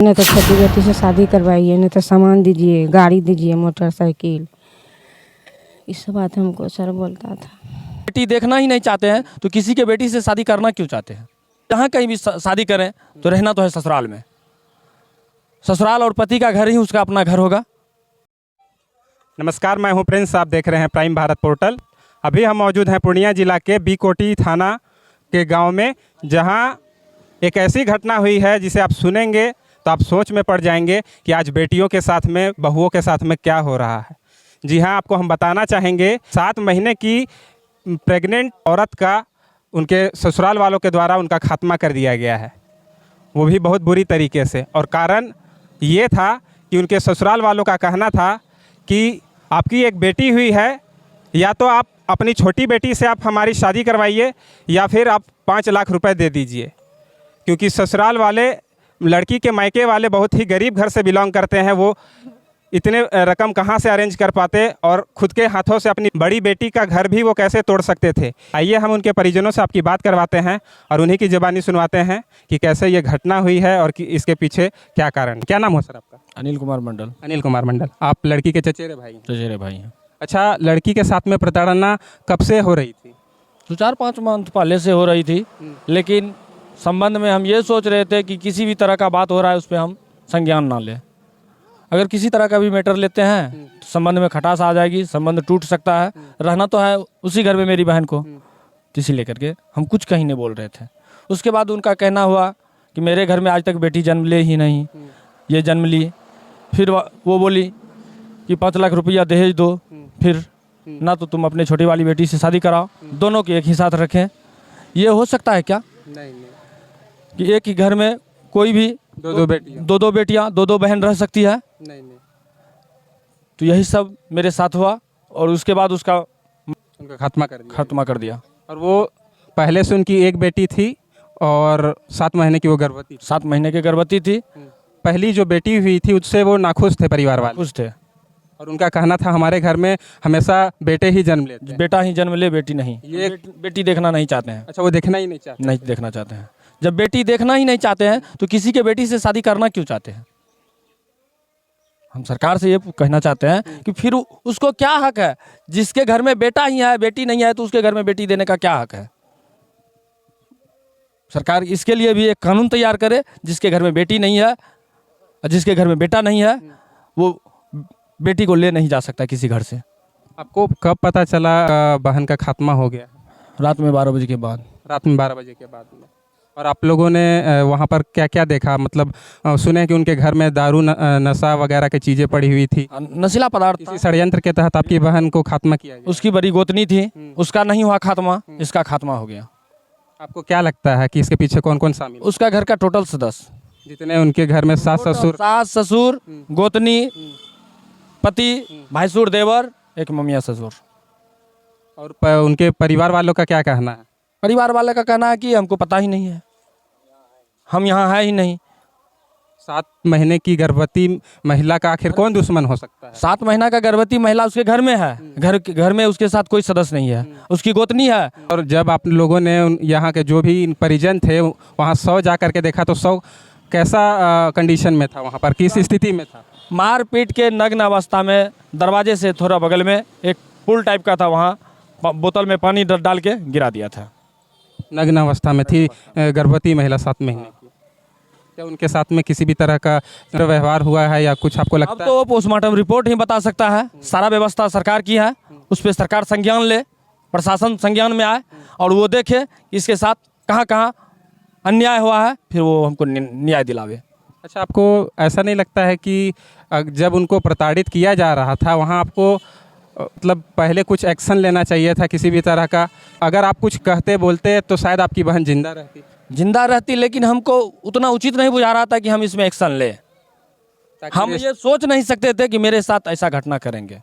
नहीं तो छोटी बेटी से शादी करवाइए, नहीं तो सामान दीजिए, गाड़ी दीजिए, मोटरसाइकिल। इस बात हमको सर बोलता था। बेटी देखना ही नहीं चाहते हैं तो किसी के बेटी से शादी करना क्यों चाहते हैं? जहाँ कहीं भी शादी करें तो रहना तो है ससुराल में। ससुराल और पति का घर ही उसका अपना घर होगा। नमस्कार, मैं हूं प्रिंस। आप देख रहे हैं प्राइम भारत पोर्टल। अभी हम मौजूद हैं पूर्णिया जिला के बीकोटी थाना के गांव में, जहां एक ऐसी घटना हुई है जिसे आप सुनेंगे तो आप सोच में पड़ जाएंगे कि आज बेटियों के साथ में, बहुओं के साथ में क्या हो रहा है। जी हां, आपको हम बताना चाहेंगे 7 महीने की प्रेग्नेंट औरत का उनके ससुराल वालों के द्वारा उनका खात्मा कर दिया गया है, वो भी बहुत बुरी तरीके से। और कारण ये था कि उनके ससुराल वालों का कहना था कि आपकी एक बेटी हुई है, या तो आप अपनी छोटी बेटी से आप हमारी शादी करवाइए या फिर आप 5 लाख रुपए दे दीजिए। क्योंकि ससुराल वाले, लड़की के मायके वाले बहुत ही गरीब घर से बिलोंग करते हैं, वो इतने रकम कहाँ से अरेंज कर पाते और ख़ुद के हाथों से अपनी बड़ी बेटी का घर भी वो कैसे तोड़ सकते थे। आइए हम उनके परिजनों से आपकी बात करवाते हैं और उन्हीं की ज़बानी सुनवाते हैं कि कैसे ये घटना हुई है और कि इसके पीछे क्या कारण। क्या नाम हो सर आपका? अनिल कुमार मंडल। अनिल कुमार मंडल। आप लड़की के चचेरे भाई हैं? चचेरे भाई हैं। अच्छा, लड़की के साथ में प्रताड़ना कब से हो रही थी? तो 4-5 मंथ पहले से हो रही थी, लेकिन संबंध में हम ये सोच रहे थे कि किसी भी तरह का बात हो रहा है उस पर हम संज्ञान ना लें। अगर किसी तरह का भी मैटर लेते हैं तो संबंध में खटास आ जाएगी, संबंध टूट सकता है। रहना तो है उसी घर में मेरी बहन को, तो इसी लेकर के हम कुछ कहीं नहीं बोल रहे थे। उसके बाद उनका कहना हुआ कि मेरे घर में आज तक बेटी जन्म ले ही नहीं, ये जन्म ली। फिर वो बोली कि 5 लाख रुपया दहेज दो, फिर ना तो तुम अपने छोटी वाली बेटी से शादी कराओ, दोनों की एक ही साथ रखें। ये हो सकता है क्या नहीं। कि एक ही घर में कोई भी दो बेटियां, दो बेटियां, दो बहन रह सकती है? नहीं। तो यही सब मेरे साथ हुआ और उसके बाद उसका उनका खात्मा कर दिया। और वो पहले से उनकी एक बेटी थी और 7 महीने की वो गर्भवती थी। 7 महीने की गर्भवती थी। पहली जो बेटी हुई थी उससे वो नाखुश थे परिवार वाले, खुश थे और उनका कहना था हमारे घर में हमेशा बेटे ही जन्म लेते हैं। बेटा ही जन्म ले, बेटी नहीं। ये बेटी देखना नहीं चाहते हैं। अच्छा, वो देखना ही नहीं चाहते? नहीं देखना चाहते हैं। जब बेटी देखना ही नहीं चाहते हैं तो किसी के बेटी से शादी करना क्यों चाहते हैं? हम सरकार से ये कहना चाहते हैं कि फिर उसको क्या हक है? जिसके घर में बेटा ही है, बेटी नहीं है, तो उसके घर में बेटी देने का क्या हक है? सरकार इसके लिए भी एक कानून तैयार करे। जिसके घर में बेटी नहीं है और जिसके घर में बेटा नहीं है, वो बेटी को ले नहीं जा सकता किसी घर से। आपको कब पता चला बहन का खात्मा हो गया? रात में 12 बजे के बाद। रात में 12 बजे के बाद में। और आप लोगों ने वहाँ पर क्या क्या देखा? मतलब सुने कि उनके घर में दारू नशा वगैरह की चीज़ें पड़ी हुई थी, नशीला पदार्थ। इसी षड्यंत्र के तहत आपकी बहन को खात्मा किया गया। उसकी बड़ी गोतनी थी, उसका नहीं हुआ खात्मा, इसका खात्मा हो गया। आपको क्या लगता है कि इसके पीछे कौन कौन शामिल? उसका घर का टोटल सदस्य, जितने उनके घर में सास ससुर, गोतनी, पति, भाईसुर, देवर, एक ममिया ससुर। और उनके परिवार वालों का क्या कहना है? परिवार वाले का कहना है कि हमको पता ही नहीं है, हम यहाँ है ही नहीं। 7 महीने की गर्भवती महिला का आखिर कौन दुश्मन हो सकता है? 7 महीना का गर्भवती महिला उसके घर में है, घर में उसके साथ कोई सदस्य नहीं है, उसकी गोतनी है। और जब आप लोगों ने यहाँ के जो भी परिजन थे वहाँ 100 जा करके देखा तो 100 कैसा कंडीशन में था? वहाँ पर किस स्थिति में था? मार पीट के नग्न अवस्था में, दरवाजे से थोड़ा बगल में एक पुल टाइप का था, वहाँ बोतल में पानी डाल के गिरा दिया था। नग्न अवस्था में थी गर्भवती महिला 7 महीने की। क्या उनके साथ में किसी भी तरह का व्यवहार हुआ है या कुछ आपको लगता अब तो वो पोस्टमार्टम रिपोर्ट ही बता सकता है। सारा व्यवस्था सरकार की है, उस पर सरकार संज्ञान ले, प्रशासन संज्ञान में आए और वो देखे इसके साथ कहाँ कहाँ अन्याय हुआ है, फिर वो हमको न्याय दिलावे। अच्छा, आपको ऐसा नहीं लगता है कि जब उनको प्रताड़ित किया जा रहा था वहाँ आपको मतलब पहले कुछ एक्शन लेना चाहिए था किसी भी तरह का? अगर आप कुछ कहते बोलते तो शायद आपकी बहन जिंदा रहती, लेकिन हमको उतना उचित नहीं बुझा रहा था कि हम इसमें एक्शन लें। हम ये सोच नहीं सकते थे कि मेरे साथ ऐसा घटना करेंगे।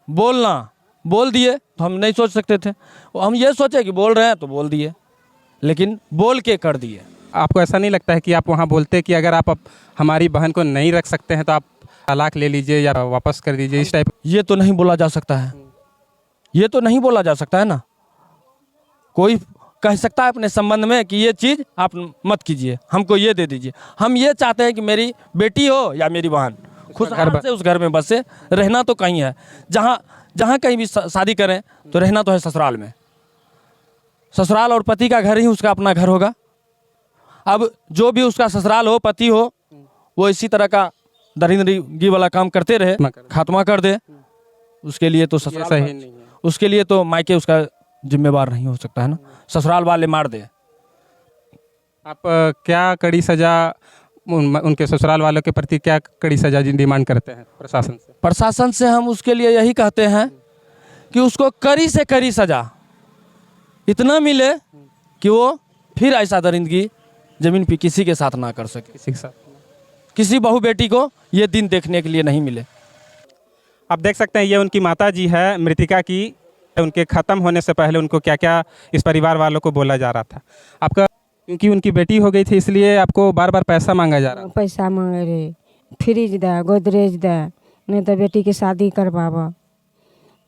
बोल दिए तो हम नहीं सोच सकते थे, हम ये सोचे कि बोल रहे हैं तो बोल दिए, लेकिन बोल के कर दिए। आपको ऐसा नहीं लगता है कि आप वहाँ बोलते कि अगर आप हमारी बहन को नहीं रख सकते हैं तो आप तलाक ले लीजिए या वापस कर दीजिए, इस टाइप? ये तो नहीं बोला जा सकता है, ये तो नहीं बोला जा सकता है ना। कोई कह सकता है अपने संबंध में कि ये चीज़ आप मत कीजिए, हमको ये दे दीजिए। हम ये चाहते हैं कि मेरी बेटी हो या मेरी बहन खुशहाल से उस घर में बसे। रहना तो कहीं है, जहाँ कहीं भी शादी करें तो रहना तो है ससुराल में। ससुराल और पति का घर ही उसका अपना घर होगा। अब जो भी उसका ससुराल हो, पति हो, वो इसी तरह का दरिंदगी वाला काम करते रहे, खात्मा कर दे, उसके लिए तो ससुराल सही नहीं है। उसके लिए तो मायके उसका जिम्मेवार नहीं हो सकता है ना। ससुराल वाले मार दे। आप क्या कड़ी सज़ा उनके ससुराल वालों के प्रति क्या कड़ी सज़ा डिमांड करते हैं प्रशासन से? प्रशासन से हम उसके लिए यही कहते हैं कि उसको कड़ी से कड़ी सज़ा इतना मिले कि वो फिर ऐसा दरिंदगी ज़मीन पे किसी के साथ ना कर सके। किसी के साथ किसी बहू बेटी को ये दिन देखने के लिए नहीं मिले। आप देख सकते हैं, ये उनकी माता जी है मृतिका की। उनके ख़त्म होने से पहले उनको क्या क्या इस परिवार वालों को बोला जा रहा था। आपका क्योंकि उनकी बेटी हो गई थी इसलिए आपको बार बार पैसा मांगा जा रहा था। पैसा मांगे रहे, फ्रिज दे, गोदरेज दे, नहीं तो बेटी की शादी करवावा।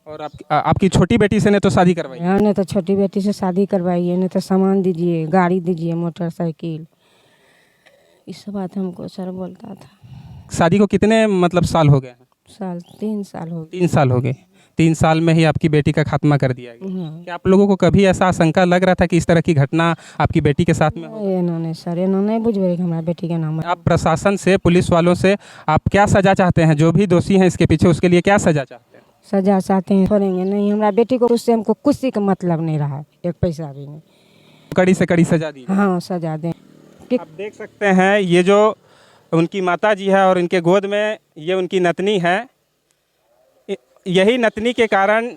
और आपकी छोटी बेटी से ने तो शादी करवाई। हाँ, नहीं तो छोटी बेटी से शादी करवाइए, नहीं तो सामान दीजिए, गाड़ी दीजिए, मोटरसाइकिल। इस बात हमको सर बोलता था। शादी को कितने मतलब साल हो गए हैं? 3 साल हो गए। 3 साल हो गए। 3 साल में ही आपकी बेटी का खात्मा कर दिया गया। हाँ। क्या आप लोगों को कभी ऐसा आशंका लग रहा था कि इस तरह की घटना आपकी बेटी के साथ में हो? इन्होंने सर इन्होंने बुझबे कि हमारा बेटी का नाम है। आप प्रशासन से, पुलिस वालों से आप क्या सजा चाहते हैं? जो भी दोषी हैं इसके पीछे, उसके लिए क्या सजा चाहते हैं? सजा चाहते हैं, छोड़ेंगे नहीं। हमारा बेटी को उससे हमको कुछ का मतलब नहीं रहा, एक पैसा भी नहीं। कड़ी से कड़ी सजा दी। हाँ, सजा दें। आप देख सकते हैं, ये जो उनकी माता जी है और इनके गोद में ये उनकी नतनी है। यही नतनी के कारण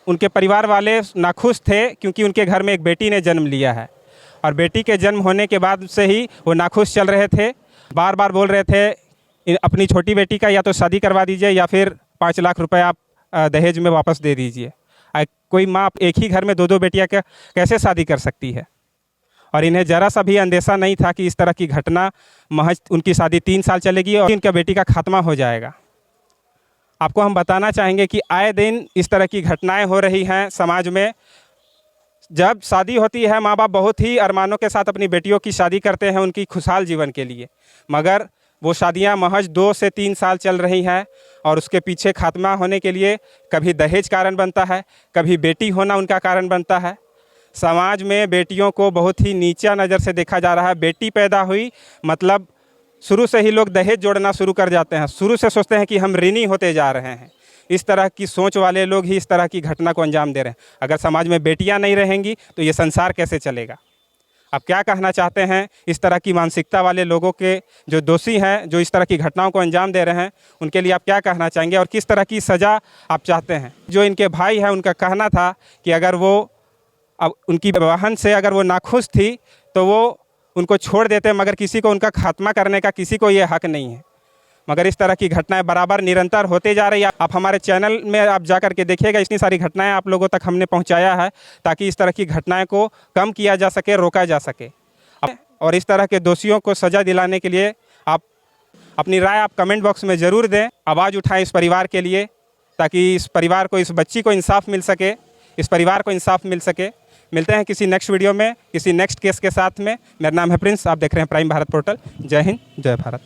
उनके परिवार वाले नाखुश थे, क्योंकि उनके घर में एक बेटी ने जन्म लिया है और बेटी के जन्म होने के बाद से ही वो नाखुश चल रहे थे। बार बार बोल रहे थे अपनी छोटी बेटी का या तो शादी करवा दीजिए या फिर 5 लाख रुपए आप दहेज में वापस दे दीजिए। कोई माँ एक ही घर में 2-2 बेटियाँ कैसे शादी कर सकती है? और इन्हें ज़रा सा भी अंदेशा नहीं था कि इस तरह की घटना, महज उनकी शादी 3 साल चलेगी और इनका बेटी का खात्मा हो जाएगा। आपको हम बताना चाहेंगे कि आए दिन इस तरह की घटनाएं हो रही हैं समाज में। जब शादी होती है, माँ बाप बहुत ही अरमानों के साथ अपनी बेटियों की शादी करते हैं उनकी खुशहाल जीवन के लिए, मगर वो शादियां महज 2 से 3 साल चल रही हैं और उसके पीछे खात्मा होने के लिए कभी दहेज कारण बनता है, कभी बेटी होना उनका कारण बनता है। समाज में बेटियों को बहुत ही नीचा नज़र से देखा जा रहा है। बेटी पैदा हुई मतलब शुरू से ही लोग दहेज जोड़ना शुरू कर जाते हैं। शुरू से सोचते हैं कि हम ऋणी होते जा रहे हैं। इस तरह की सोच वाले लोग ही इस तरह की घटना को अंजाम दे रहे हैं। अगर समाज में बेटियां नहीं रहेंगी तो ये संसार कैसे चलेगा? आप क्या कहना चाहते हैं इस तरह की मानसिकता वाले लोगों के, जो दोषी हैं, जो इस तरह की घटनाओं को अंजाम दे रहे हैं, उनके लिए आप क्या कहना चाहेंगे और किस तरह की सज़ा आप चाहते हैं? जो इनके भाई हैं उनका कहना था कि अगर वो अब उनकी बहन से अगर वो नाखुश थी तो वो उनको छोड़ देते, मगर किसी को उनका खात्मा करने का किसी को ये हक नहीं है। मगर इस तरह की घटनाएं बराबर निरंतर होते जा रही है। आप हमारे चैनल में आप जा कर के देखिएगा, इतनी सारी घटनाएं आप लोगों तक हमने पहुंचाया है ताकि इस तरह की घटनाएं को कम किया जा सके, रोका जा सके। और इस तरह के दोषियों को सज़ा दिलाने के लिए आप अपनी राय आप कमेंट बॉक्स में ज़रूर दें। आवाज़ उठाएं इस परिवार के लिए, ताकि इस परिवार को, इस बच्ची को इंसाफ मिल सके, इस परिवार को इंसाफ मिल सके। मिलते हैं किसी नेक्स्ट वीडियो में, किसी नेक्स्ट केस के साथ में। मेरा नाम है प्रिंस, आप देख रहे हैं प्राइम भारत पोर्टल। जय हिंद, जय भारत।